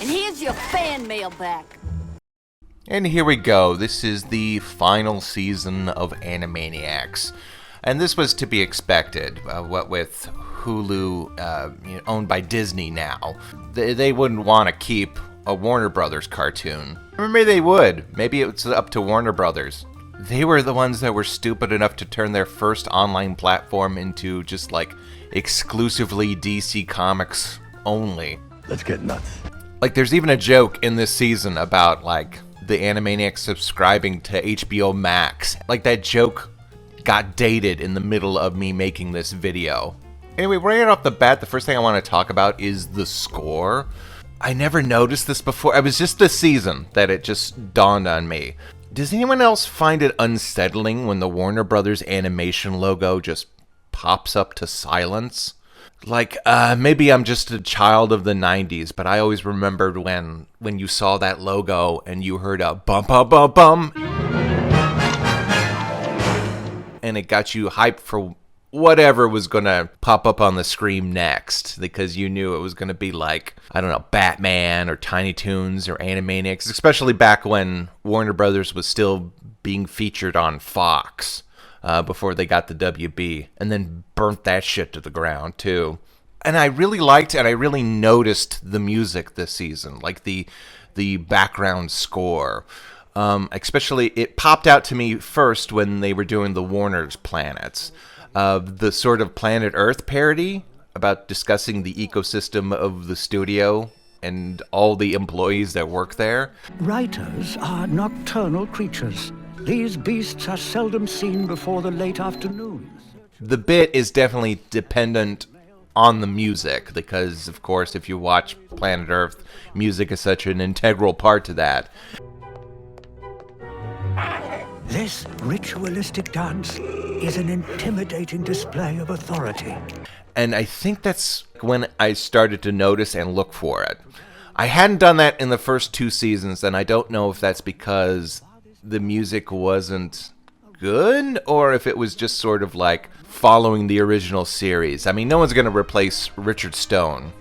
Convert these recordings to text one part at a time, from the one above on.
And here's your fan mail back. And here we go. This is the final season of Animaniacs. And this was to be expected. What with Hulu owned by Disney now, they wouldn't want to keep a Warner Brothers cartoon. Or maybe they would. Maybe it's up to Warner Brothers. They were the ones that were stupid enough to turn their first online platform into just like exclusively DC Comics only. Let's get nuts. Like there's even a joke in this season about like the Animaniacs subscribing to HBO Max. Like that joke got dated in the middle of me making this video. Anyway, right off the bat, the first thing I want to talk about is the score. I never noticed this before. It was just this season that it just dawned on me. Does anyone else find it unsettling when the Warner Brothers animation logo just pops up to silence? Like, maybe I'm just a child of the 90s, but I always remembered when you saw that logo and you heard a bum bum bum bum. And it got you hyped for whatever was going to pop up on the screen next, because you knew it was going to be like, I don't know, Batman or Tiny Toons or Animaniacs, especially back when Warner Brothers was still being featured on Fox before they got the WB, and then burnt that shit to the ground too. And I really liked and I really noticed the music this season, like the background score. Especially, it popped out to me first when they were doing the Warner's Planets. The sort of Planet Earth parody about discussing the ecosystem of the studio and all the employees that work there. Writers are nocturnal creatures. These beasts are seldom seen before the late afternoon. The bit is definitely dependent on the music, because, of course, if you watch Planet Earth, music is such an integral part to that. This ritualistic dance is an intimidating display of authority. And I think that's when I started to notice and look for it. I hadn't done that in the first two seasons, and I don't know if that's because the music wasn't good or if it was just sort of like following the original series. I mean, no one's going to replace Richard Stone.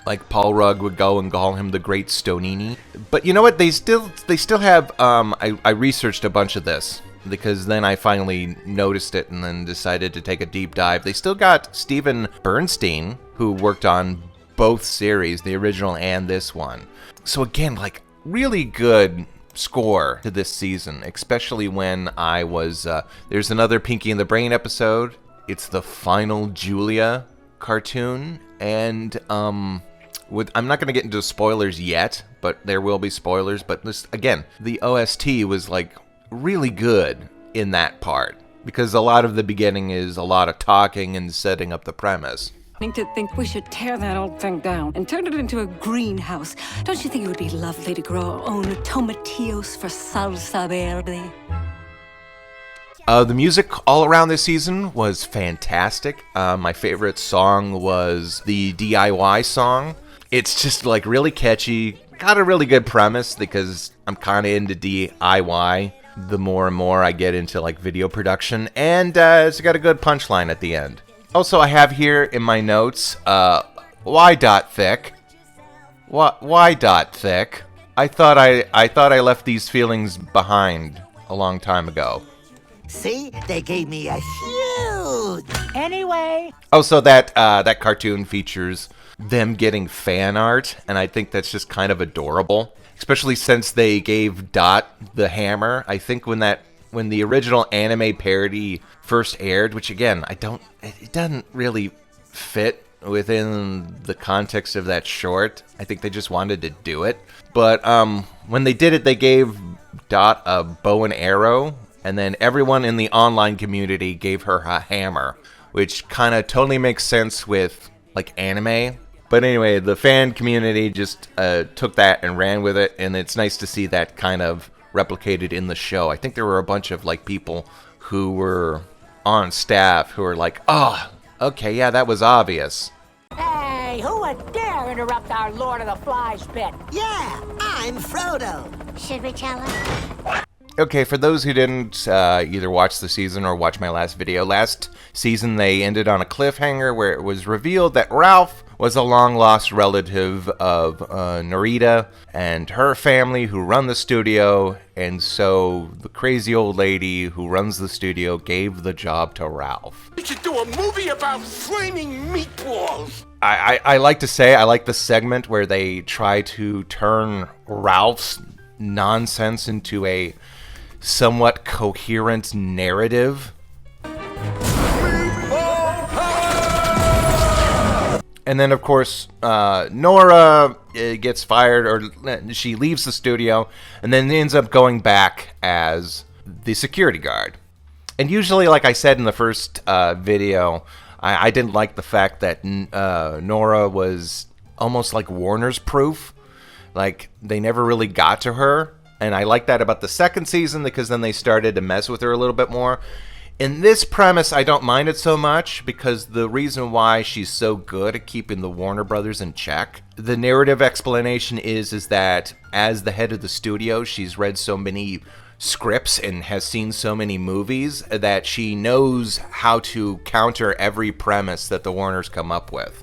Like Paul Rudd would go and call him the Great Stonini. But you know what? They still have. I researched a bunch of this because then I finally noticed it and then decided to take a deep dive. They still got Steven Bernstein, who worked on both series, the original and this one. So again, like really good score to this season, especially when I was. There's another Pinky and the Brain episode. It's the final Julia cartoon, and I'm not going to get into spoilers yet, but there will be spoilers. But this, again, the OST was like really good in that part, because a lot of the beginning is a lot of talking and setting up the premise. To think we should tear that old thing down and turn it into a greenhouse. Don't you think it would be lovely to grow our own tomatillos for salsa verde? The music all around this season was fantastic. My favorite song was the DIY song. It's just like really catchy, got a really good premise because I'm kind of into DIY the more and more I get into like video production, and it's got a good punchline at the end. Also, I have here in my notes, why dot thick? Why dot thick? I thought I left these feelings behind a long time ago. See, they gave me a huge. Anyway. Oh, so that cartoon features them getting fan art, and I think that's just kind of adorable. Especially since they gave Dot the hammer. I think when the original anime parody first aired, which again, it doesn't really fit within the context of that short. I think they just wanted to do it. But when they did it, they gave Dot a bow and arrow, and then everyone in the online community gave her a hammer, which kind of totally makes sense with like anime. But anyway, the fan community just took that and ran with it, and it's nice to see that kind of replicated in the show. I think there were a bunch of like people who were on staff who were like, oh, okay, yeah, that was obvious. Hey, who would dare interrupt our Lord of the Flies bit? Yeah, I'm Frodo. Should we tell him? Okay, for those who didn't either watch the season or watch my last video, last season they ended on a cliffhanger where it was revealed that Ralph was a long-lost relative of Narita and her family who run the studio, and so the crazy old lady who runs the studio gave the job to Ralph. We should do a movie about flaming meatballs! I like to say I like the segment where they try to turn Ralph's nonsense into a somewhat coherent narrative. And then, of course, Nora gets fired, or she leaves the studio, and then ends up going back as the security guard. And usually, like I said in the first video, I didn't like the fact that Nora was almost like Warner's proof. Like, they never really got to her. And I like that about the second season, because then they started to mess with her a little bit more. In this premise, I don't mind it so much, because the reason why she's so good at keeping the Warner Brothers in check, the narrative explanation is that as the head of the studio, she's read so many scripts and has seen so many movies that she knows how to counter every premise that the Warners come up with.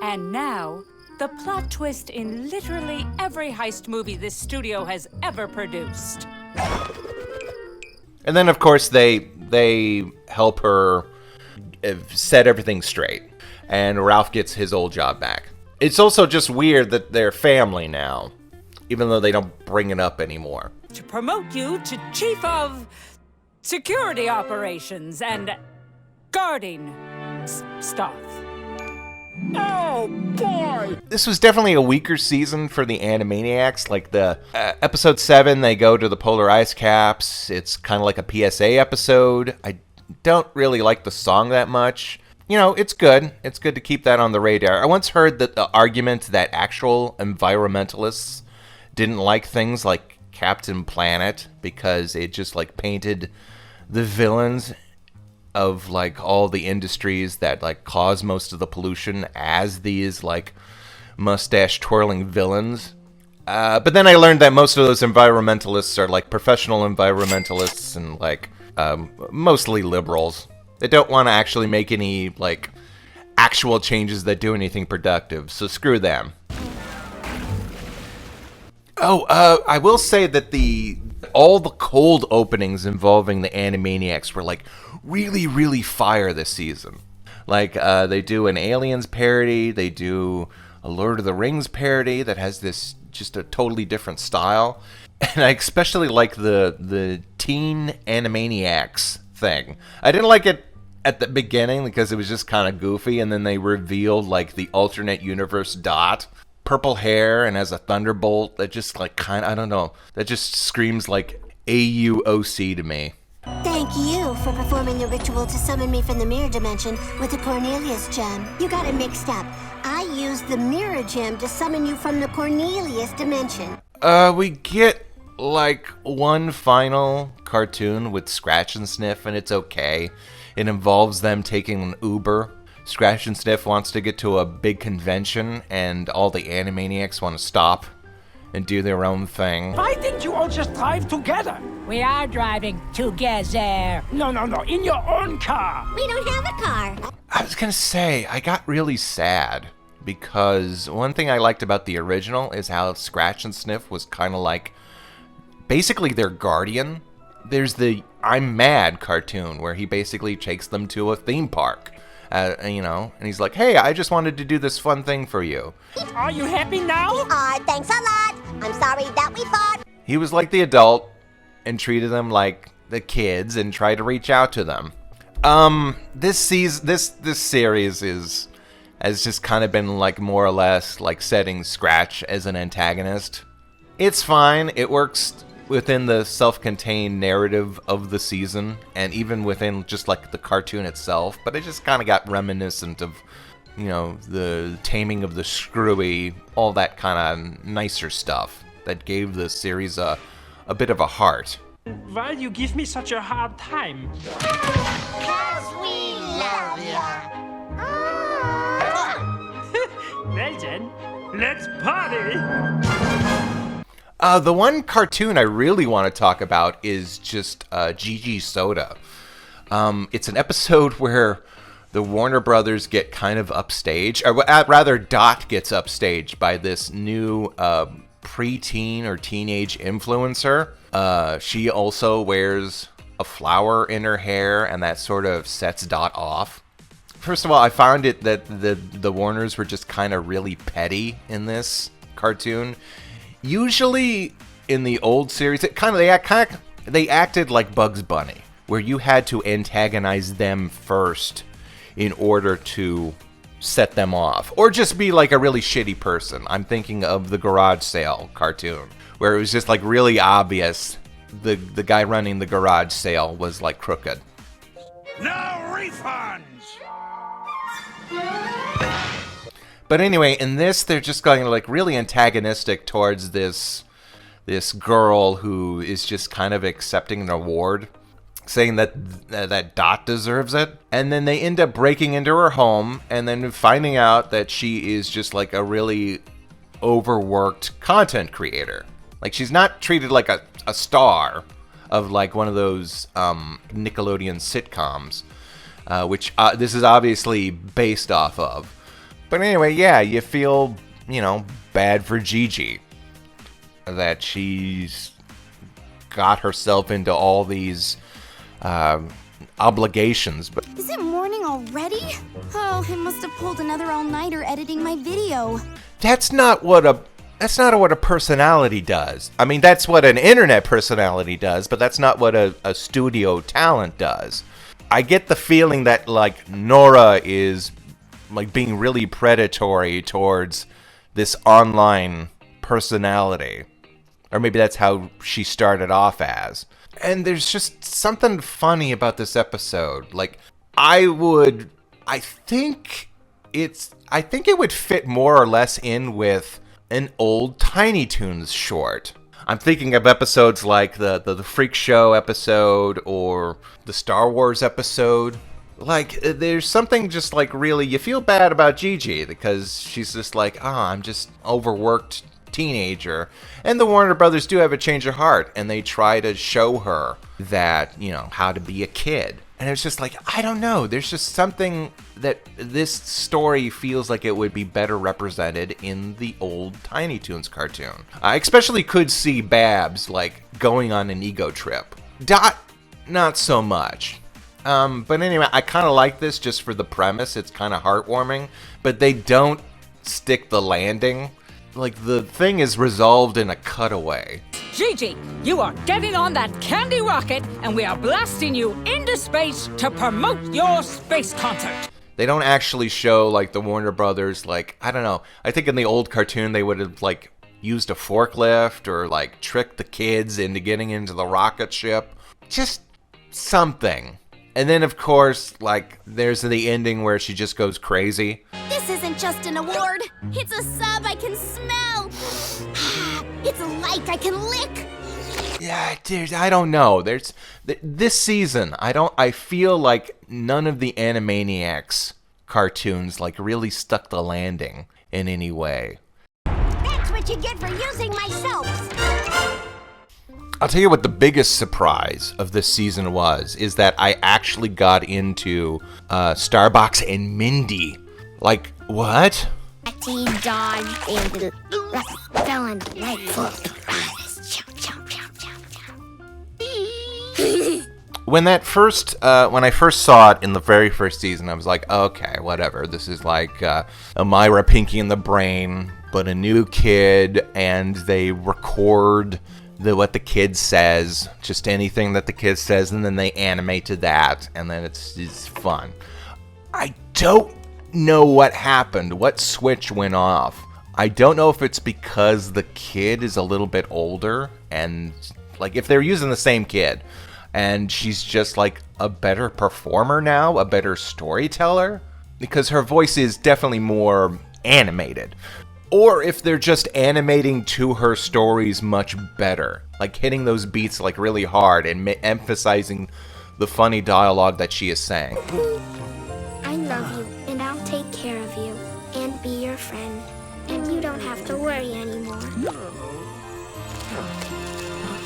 And now, the plot twist in literally every heist movie this studio has ever produced. And then, of course, they help her set everything straight, and Ralph gets his old job back. It's also just weird that they're family now, even though they don't bring it up anymore. To promote you to Chief of Security Operations and guarding stuff. Oh, boy! This was definitely a weaker season for the Animaniacs. Like the episode 7, they go to the polar ice caps. It's kind of like a PSA episode. I don't really like the song that much. You know, it's good. It's good to keep that on the radar. I once heard that the argument that actual environmentalists didn't like things like Captain Planet because it just like painted the villains of like all the industries that like cause most of the pollution as these like mustache twirling villains. But then I learned that most of those environmentalists are like professional environmentalists and like mostly liberals. They don't want to actually make any like actual changes that do anything productive. So screw them. Oh, I will say that all the cold openings involving the Animaniacs were like really, really fire this season. Like they do an Aliens parody, they do a Lord of the Rings parody that has this just a totally different style, and I especially like the teen Animaniacs thing. I didn't like it at the beginning because it was just kind of goofy, and then they revealed like the alternate universe Dot. Purple hair and has a thunderbolt that just like kind of, I don't know, that just screams like AUOC to me. Thank you for performing the ritual to summon me from the mirror dimension with the Cornelius gem. You got it mixed up. I used the mirror gem to summon you from the Cornelius dimension. We get like one final cartoon with Scratch and Sniff, and it's okay. It involves them taking an Uber. Scratch and Sniff wants to get to a big convention, and all the Animaniacs want to stop and do their own thing. Why didn't you all just drive together? We are driving together. No, in your own car. We don't have a car. I was going to say, I got really sad, because one thing I liked about the original is how Scratch and Sniff was kind of like basically their guardian. There's the I'm Mad cartoon where he basically takes them to a theme park. You know, and he's like, hey, I just wanted to do this fun thing for you. Are you happy now? Thanks a lot. I'm sorry that we fought. He was like the adult and treated them like the kids and tried to reach out to them. This series has just kind of been like more or less like setting Scratch as an antagonist. It's fine. It works within the self-contained narrative of the season, and even within just like the cartoon itself, but it just kind of got reminiscent of, you know, the Taming of the Screwy, all that kind of nicer stuff that gave the series a bit of a heart. Why do you give me such a hard time? 'Cause we love ya. Well then, let's party! The one cartoon I really want to talk about is just Gigi Soda. It's an episode where the Warner Brothers get kind of upstaged, or rather Dot gets upstaged by this new preteen or teenage influencer. She also wears a flower in her hair, and that sort of sets Dot off. First of all, I found it that the Warners were just kind of really petty in this cartoon. Usually in the old series, they acted like Bugs Bunny, where you had to antagonize them first in order to set them off, or just be like a really shitty person. I'm thinking of the Garage Sale cartoon, where it was just like really obvious the guy running the garage sale was like crooked. No refunds! But anyway, in this, they're just going like really antagonistic towards this girl who is just kind of accepting an award, saying that Dot deserves it. And then they end up breaking into her home and then finding out that she is just like a really overworked content creator. Like, she's not treated like a star of like one of those Nickelodeon sitcoms, which this is obviously based off of. But anyway, yeah, you feel, bad for Gigi, that she's got herself into all these obligations. But is it morning already? Oh, I must have pulled another all-nighter editing my video. That's not what a personality does. I mean, that's what an internet personality does, but that's not what a studio talent does. I get the feeling that like Nora is like being really predatory towards this online personality. Or maybe that's how she started off as. And there's just something funny about this episode. Like, I think it would fit more or less in with an old Tiny Toons short. I'm thinking of episodes like the Freak Show episode or the Star Wars episode. Like, there's something just like really, you feel bad about Gigi because she's just like, I'm just overworked teenager. And the Warner Brothers do have a change of heart, and they try to show her that, how to be a kid. And it's just like, I don't know, there's just something that this story feels like it would be better represented in the old Tiny Toons cartoon. I especially could see Babs like going on an ego trip. Dot, not so much. But anyway, I kind of like this just for the premise. It's kind of heartwarming, but they don't stick the landing. Like, the thing is resolved in a cutaway. Gigi, you are getting on that candy rocket, and we are blasting you into space to promote your space concert. They don't actually show, like, the Warner Brothers, like, I don't know. I think in the old cartoon they would have, like, used a forklift or, like, tricked the kids into getting into the rocket ship. Just something. And then, of course, like, there's the ending where she just goes crazy. This isn't just an award. It's a sub I can smell. It's a light I can lick. Yeah, I don't know. There's this season, I feel like none of the Animaniacs cartoons, like, really stuck the landing in any way. That's what you get for using my soaps. I'll tell you what the biggest surprise of this season is that I actually got into Starbucks and Mindy. Like, what? A teen dog and fell on the leg full of When I first saw it in the very first season, I was like, okay, whatever. This is like Myra Pinky and the Brain, but a new kid, and they record what the kid says, just anything that the kid says, and then they animate to that, and then it's fun. I don't know what happened, what switch went off. I don't know if it's because the kid is a little bit older, and like if they're using the same kid, and she's just like a better performer now, a better storyteller, because her voice is definitely more animated. Or if they're just animating to her stories much better, like hitting those beats like really hard and emphasizing the funny dialogue that she is saying. I love you, and I'll take care of you, and be your friend, and you don't have to worry anymore.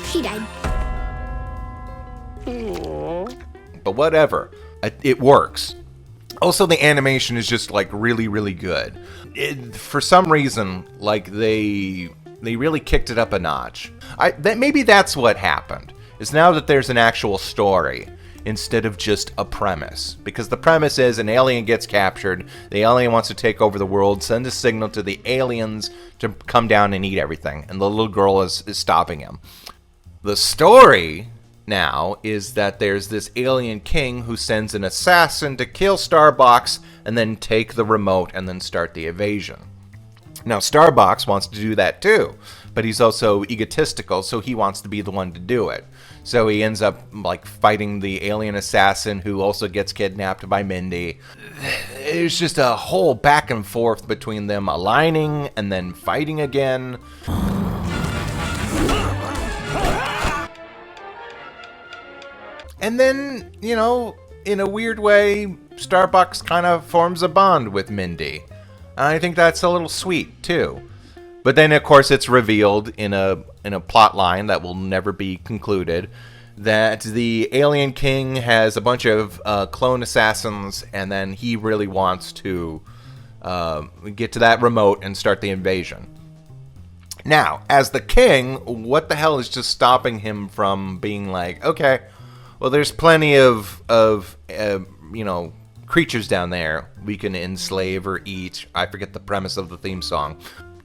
She died. But whatever, it works. Also, the animation is just like really, really good. For some reason, like they really kicked it up a notch. Maybe that's what happened. Is now that there's an actual story instead of just a premise. Because the premise is an alien gets captured, the alien wants to take over the world, send a signal to the aliens to come down and eat everything, and the little girl is stopping him. The story now is that there's this alien king who sends an assassin to kill Starbucks and then take the remote and then start the invasion. Now, Starbucks wants to do that too, but he's also egotistical, so he wants to be the one to do it. So he ends up like fighting the alien assassin who also gets kidnapped by Mindy. There's just a whole back and forth between them aligning and then fighting again. And then, you know, in a weird way, Starbucks kind of forms a bond with Mindy. I think that's a little sweet, too. But then, of course, it's revealed in a plot line that will never be concluded that the alien king has a bunch of clone assassins, and then he really wants to get to that remote and start the invasion. Now, as the king, what the hell is just stopping him from being like, okay, well, there's plenty of creatures down there we can enslave or eat. I forget the premise of the theme song.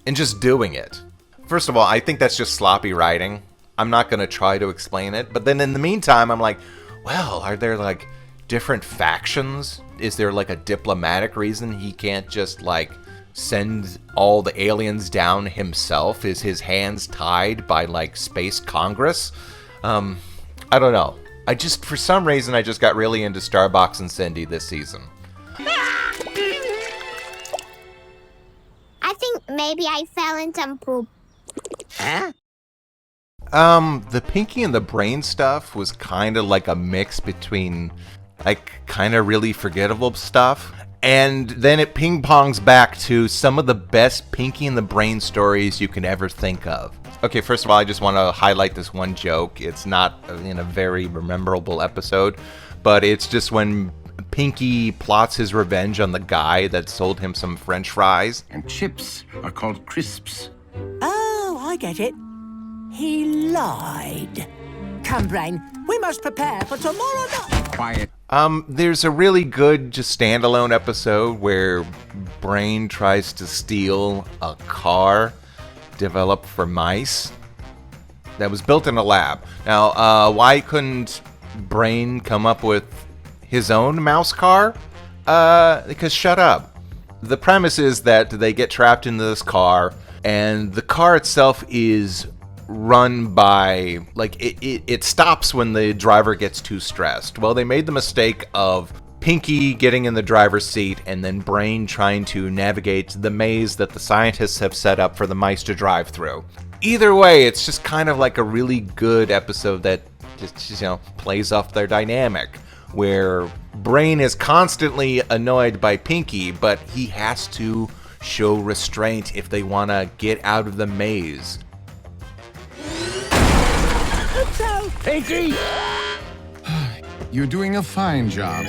And just doing it. First of all, I think that's just sloppy writing. I'm not going to try to explain it. But then in the meantime, I'm like, well, are there like different factions? Is there like a diplomatic reason he can't just like send all the aliens down himself? Is his hands tied by like Space Congress? I don't know. For some reason, I just got really into Starbucks and Cindy this season. I think maybe I fell in some poop. Huh? The Pinky and the Brain stuff was kind of like a mix between like kind of really forgettable stuff, and then it ping-pongs back to some of the best Pinky and the Brain stories you can ever think of. Okay, first of all, I just want to highlight this one joke. It's not in a very memorable episode, but it's just when Pinky plots his revenge on the guy that sold him some French fries. And chips are called crisps. Oh, I get it. He lied. Come, Brain, we must prepare for tomorrow night. Quiet. There's a really good just standalone episode where Brain tries to steal a car developed for mice that was built in a lab. Now, why couldn't Brain come up with his own mouse car? Because shut up. The premise is that they get trapped into this car, and the car itself is run by, like, it stops when the driver gets too stressed. Well, they made the mistake of Pinky getting in the driver's seat and then Brain trying to navigate the maze that the scientists have set up for the mice to drive through. Either way, it's just kind of like a really good episode that just plays off their dynamic, where Brain is constantly annoyed by Pinky, but he has to show restraint if they want to get out of the maze. Pinky! You're doing a fine job.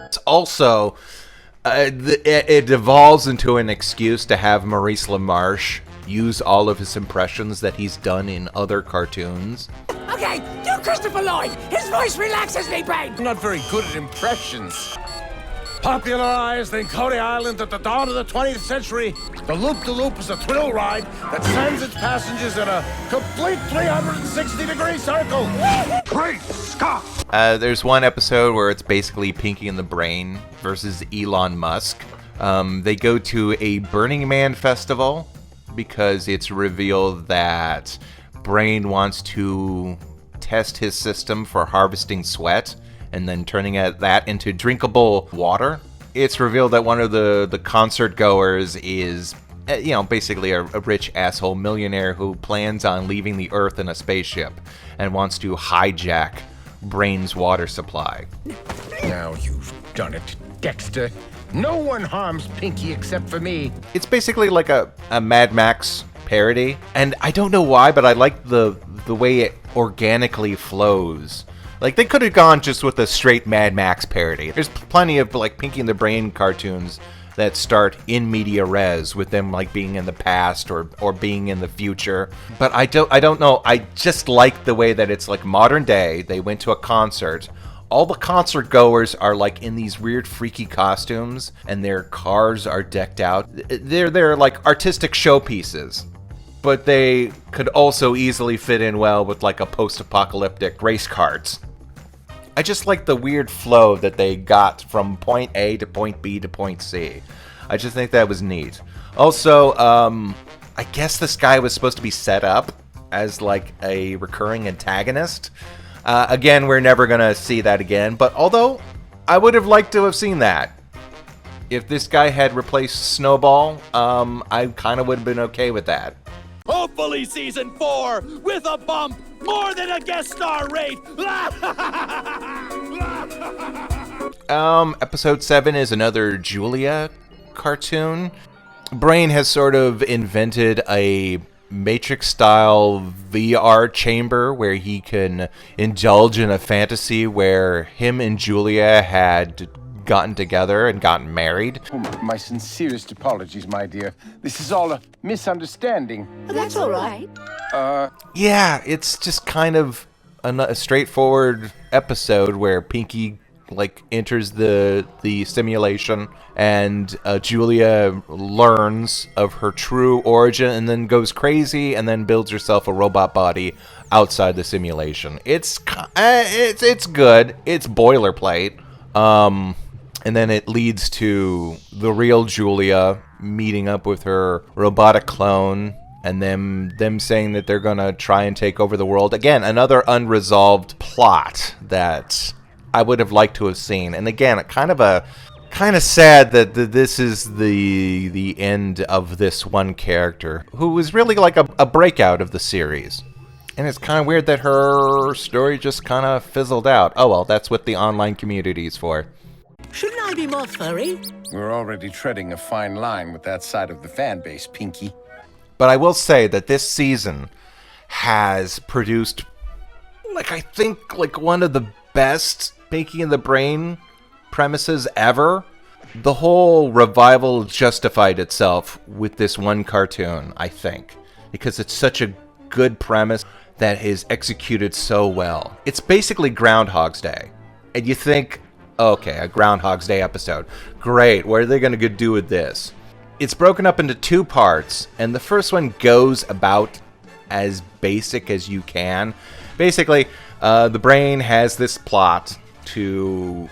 It's also, it devolves into an excuse to have Maurice LaMarche use all of his impressions that he's done in other cartoons. Okay, do Christopher Lloyd. His voice relaxes me, Brain. I'm not very good at impressions. Popularized in Coney Island at the dawn of the 20th century, the Loop-de-Loop is a thrill ride that sends its passengers in a complete 360-degree circle. Great Scott! There's one episode where it's basically Pinky and the Brain versus Elon Musk. They go to a Burning Man festival because it's revealed that Brain wants to test his system for harvesting sweat and then turning that into drinkable water. It's revealed that one of the concert goers is, basically a rich asshole millionaire who plans on leaving the Earth in a spaceship and wants to hijack Brain's water supply. Now you've done it, Dexter. No one harms Pinky except for me. It's basically like a Mad Max parody, and I don't know why, but I like the way it organically flows. Like, they could have gone just with a straight Mad Max parody. There's plenty of, like, Pinky and the Brain cartoons that start in media res, with them, like, being in the past or being in the future. But I don't know. I just like the way that it's, like, modern day. They went to a concert. All the concert goers are, like, in these weird, freaky costumes, and their cars are decked out. They're like, artistic showpieces. But they could also easily fit in well with, like, a post-apocalyptic race carts. I just like the weird flow that they got from point A to point B to point C. I just think that was neat. Also, I guess this guy was supposed to be set up as, like, a recurring antagonist. Again, we're never going to see that again, but although I would have liked to have seen that. If this guy had replaced Snowball, I kind of would have been okay with that. Hopefully season 4 with a bump, more than a guest star rate. Episode 7 is another Julia cartoon. Brain has sort of invented a Matrix-style VR chamber where he can indulge in a fantasy where him and Julia had gotten together and gotten married. Oh, my sincerest apologies, my dear. This is all a misunderstanding. That's all right. Yeah, it's just kind of a straightforward episode where Pinky, like, enters the simulation, and Julia learns of her true origin and then goes crazy and then builds herself a robot body outside the simulation. It's good. It's boilerplate. And then it leads to the real Julia meeting up with her robotic clone, and them saying that they're gonna try and take over the world. Again, another unresolved plot that I would have liked to have seen. And again, kind of sad that this is the end of this one character who was really like a breakout of the series. And it's kind of weird that her story just kind of fizzled out. Oh well, that's what the online community is for. Shouldn't I be more furry? We're already treading a fine line with that side of the fan base, Pinky. But I will say that this season has produced, like, I think, like, one of the best Pinky and the Brain premises ever. The whole revival justified itself with this one cartoon, I think, because it's such a good premise that is executed so well. It's basically Groundhog's Day. And you think, okay, a Groundhog's Day episode. Great, what are they going to do with this? It's broken up into 2 parts, and the first one goes about as basic as you can. Basically, the Brain has this plot to,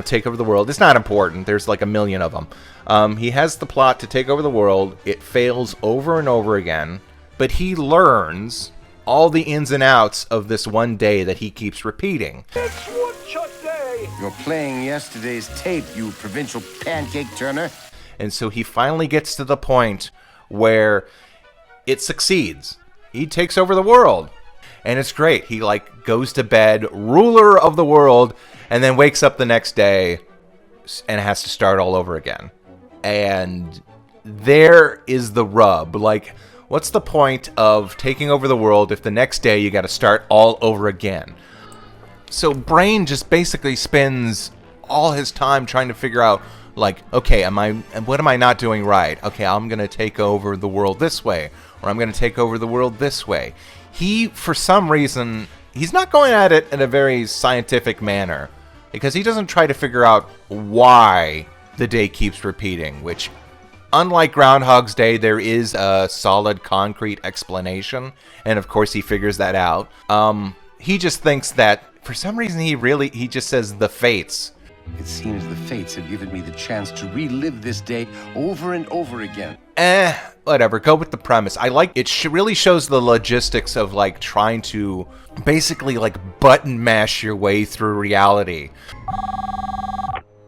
take over the world. It's not important. There's like a million of them. He has the plot to take over the world. It fails over and over again, but he learns all the ins and outs of this one day that he keeps repeating. It's woodchuck day. You're playing yesterday's tape, you provincial pancake turner. And so he finally gets to the point where it succeeds. He takes over the world. And it's great. He, like, goes to bed, ruler of the world, and then wakes up the next day and has to start all over again. And there is the rub. Like, what's the point of taking over the world if the next day you got to start all over again? So Brain just basically spends all his time trying to figure out, like, okay, what am I not doing right? Okay, I'm going to take over the world this way, or I'm going to take over the world this way. He, for some reason, he's not going at it in a very scientific manner, because he doesn't try to figure out why the day keeps repeating, which, unlike Groundhog's Day, there is a solid, concrete explanation, and of course he figures that out. He just thinks that, for some reason, he just says the fates. It seems the fates have given me the chance to relive this day over and over again. Whatever, go with the premise. I like it. Really shows the logistics of, like, trying to basically, like, button mash your way through reality.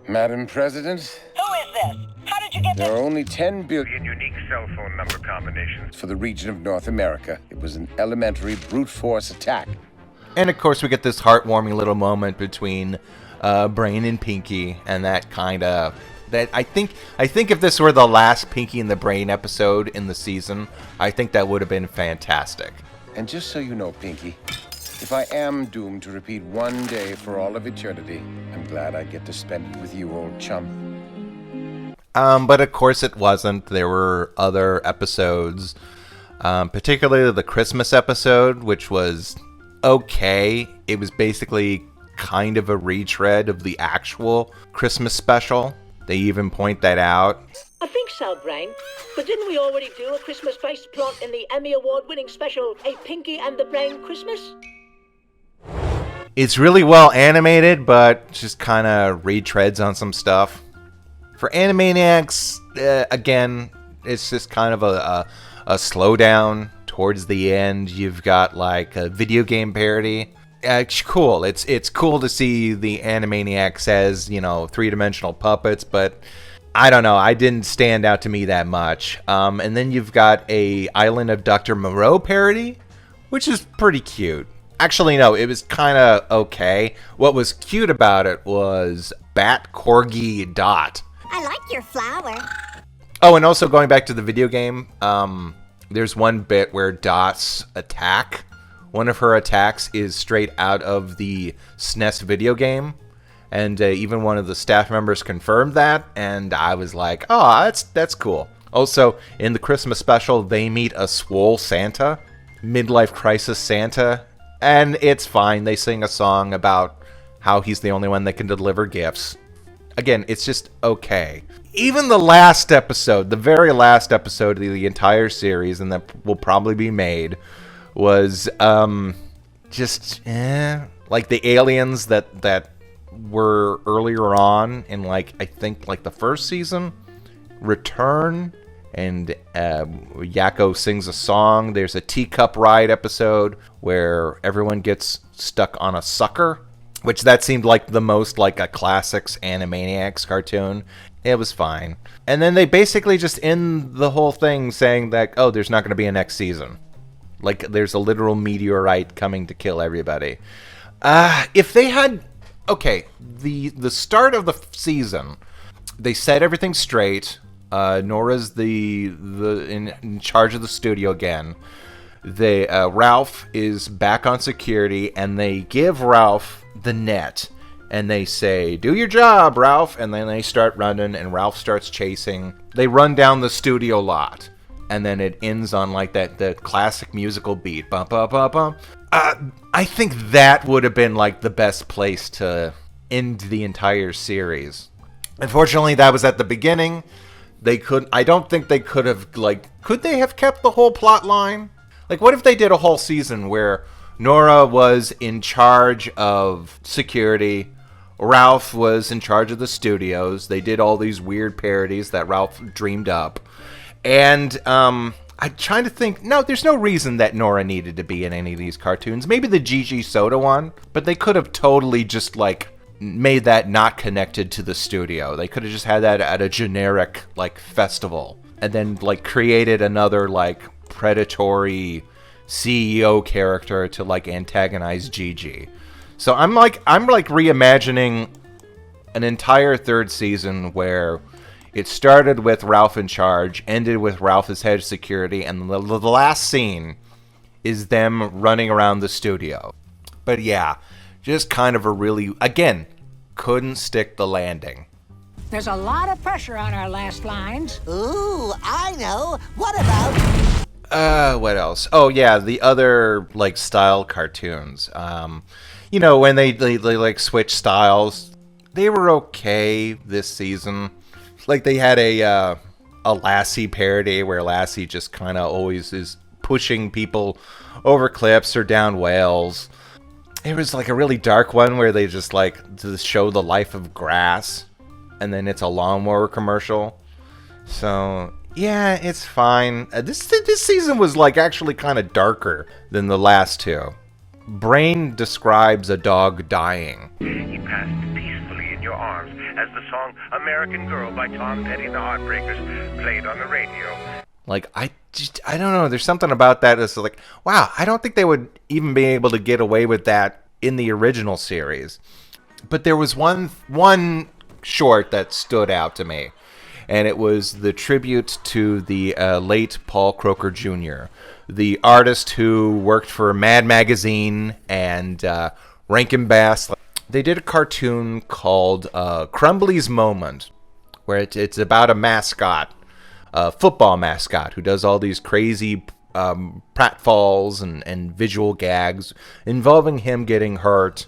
Madam President? Who is this? How did you get There are only 10 billion unique cell phone number combinations for the region of North America. It was an elementary brute force attack. And of course we get this heartwarming little moment between Brain and Pinky, and that kind of... that I think if this were the last Pinky and the Brain episode in the season, I think that would have been fantastic. And just so you know, Pinky, If I am doomed to repeat one day for all of eternity, I'm glad I get to spend it with you, old chum. But of course it wasn't. There were other episodes, particularly the Christmas episode, which was okay. It was basically kind of a retread of the actual Christmas special. They even point that out. I think so, Brain. But didn't we already do a Christmas-based plot in the Emmy Award-winning special, A Pinky and the Brain Christmas? It's really well animated, but just kind of retreads on some stuff. For Animaniacs, again, it's just kind of a slowdown towards the end. You've got like a video game parody. It's cool. It's cool to see the Animaniacs as, you know, three-dimensional puppets, but I don't know. I didn't stand out to me that much. And then you've got a Island of Dr. Moreau parody, which is pretty cute. Actually, no, it was kind of okay. What was cute about it was Bat Corgi Dot. I like your flower. Oh, and also going back to the video game, there's one bit where Dot's attack, one of her attacks is straight out of the SNES video game. And even one of the staff members confirmed that, and I was like, oh, that's cool. Also, in the Christmas special, they meet a swole Santa, midlife crisis Santa, and it's fine. They sing a song about how he's the only one that can deliver gifts. Again, it's just okay. Even the last episode, the very last episode of the entire series, and that will probably be made, was just like the aliens that were earlier on in, like, I think like the first season return, and Yakko sings a song. There's a teacup ride episode where everyone gets stuck on a sucker, which that seemed like the most like a classics Animaniacs cartoon. It was fine. And then they basically just end the whole thing saying that, oh, there's not going to be a next season. Like, there's a literal meteorite coming to kill everybody. If they had... Okay, the start of the season, they set everything straight. Nora's in charge of the studio again. Ralph is back on security, and they give Ralph the net, and they say, "Do your job, Ralph." And then they start running, and Ralph starts chasing. They run down the studio lot, and then it ends on like the classic musical beat, bum bum bum bum. I think that would have been like the best place to end the entire series. Unfortunately, that was at the beginning. I don't think they could have, like, could they have kept the whole plot line? Like, what if they did a whole season where Nora was in charge of security, Ralph was in charge of the studios, they did all these weird parodies that Ralph dreamed up, and I'm trying to think, no, there's no reason that Nora needed to be in any of these cartoons. Maybe the Gigi Soda one, but they could have totally just, like, made that not connected to the studio. They could have just had that at a generic, like, festival, and then, like, created another, like, predatory CEO character to, like, antagonize Gigi. So I'm reimagining an entire third season where it started with Ralph in charge, ended with Ralph as head of security, and the last scene is them running around the studio. But yeah, just kind of a really, again, couldn't stick the landing. There's a lot of pressure on our last lines. Ooh, I know. What about... What else? Oh yeah, the other, like, style cartoons. You know, when they like switch styles, they were okay this season. Like, they had a Lassie parody where Lassie just kind of always is pushing people over cliffs or down wells. There was like a really dark one where they just like to show the life of grass, and then it's a lawnmower commercial. So yeah, it's fine. This season was like actually kind of darker than the last two. Brain describes a dog dying. He passed peacefully in your arms as the song American Girl by Tom Petty and the Heartbreakers played on the radio. Like, I don't know. There's something about that that's like, wow, I don't think they would even be able to get away with that in the original series. But there was one short that stood out to me. and it was the tribute to the late Paul Croker Jr., the artist who worked for Mad Magazine and Rankin Bass. They did a cartoon called Crumbly's Moment, where it's about a mascot, a football mascot, who does all these crazy pratfalls and visual gags involving him getting hurt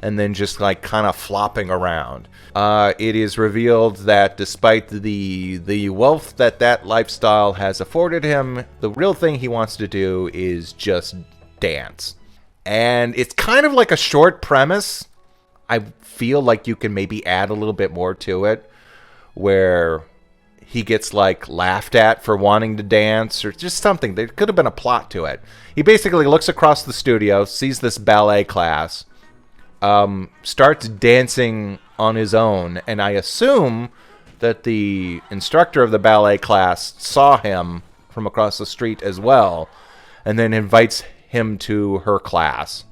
and then just like kind of flopping around. It is revealed that despite the wealth that lifestyle has afforded him, the real thing he wants to do is just dance. And it's kind of like a short premise. I feel like you can maybe add a little bit more to it, where he gets like laughed at for wanting to dance or just something. There could have been a plot to it. He basically looks across the studio, sees this ballet class, starts dancing on his own, and I assume that the instructor of the ballet class saw him from across the street as well, and then invites him to her class.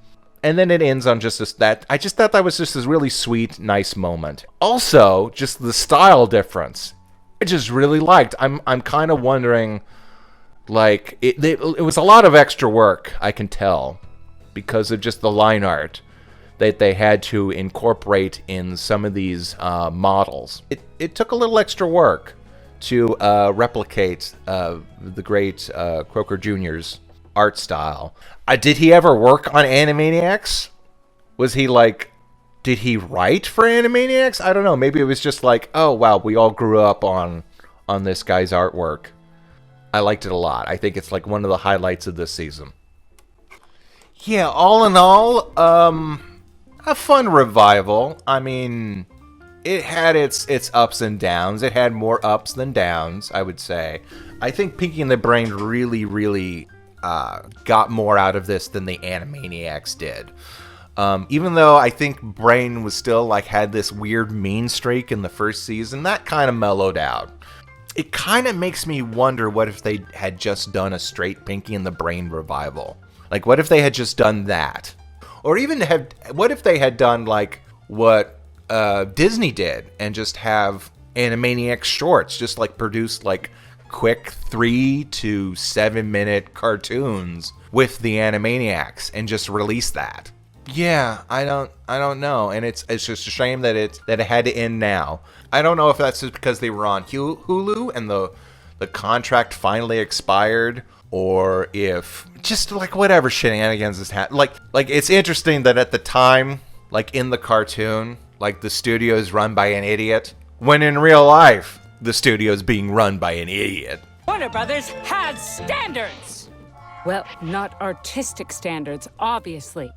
And then it ends on just this, that I just thought that was just this really sweet, nice moment. Also, just the style difference, I just really liked. I'm kind of wondering, like, it was a lot of extra work, I can tell, because of just the line art that they had to incorporate in some of these models. It took a little extra work to replicate the great Croker Jr.'s art style. Did he ever work on Animaniacs? Was he like, did he write for Animaniacs? I don't know. Maybe it was just like, oh wow, we all grew up on this guy's artwork. I liked it a lot. I think it's like one of the highlights of this season. Yeah, all in all, a fun revival. I mean, it had its ups and downs. It had more ups than downs, I would say. I think Pinky and the Brain really got more out of this than the Animaniacs did. Even though I think Brain was still like had this weird mean streak in the first season, that kind of mellowed out. It kind of makes me wonder what if they had just done a straight Pinky and the Brain revival. Like, what if they had just done that? Or even what if they had done like what Disney did and just have Animaniacs shorts, just like produce like quick 3 to 7 minute cartoons with the Animaniacs and just release that. Yeah, I don't know, and it's just a shame that it had to end now. I don't know if that's just because they were on Hulu and the contract finally expired, or if just like whatever shenanigans has happened. Like it's interesting that at the time, like in the cartoon, like the studio is run by an idiot, when in real life the studio is being run by an idiot. Warner Brothers has standards! Well, not artistic standards, obviously.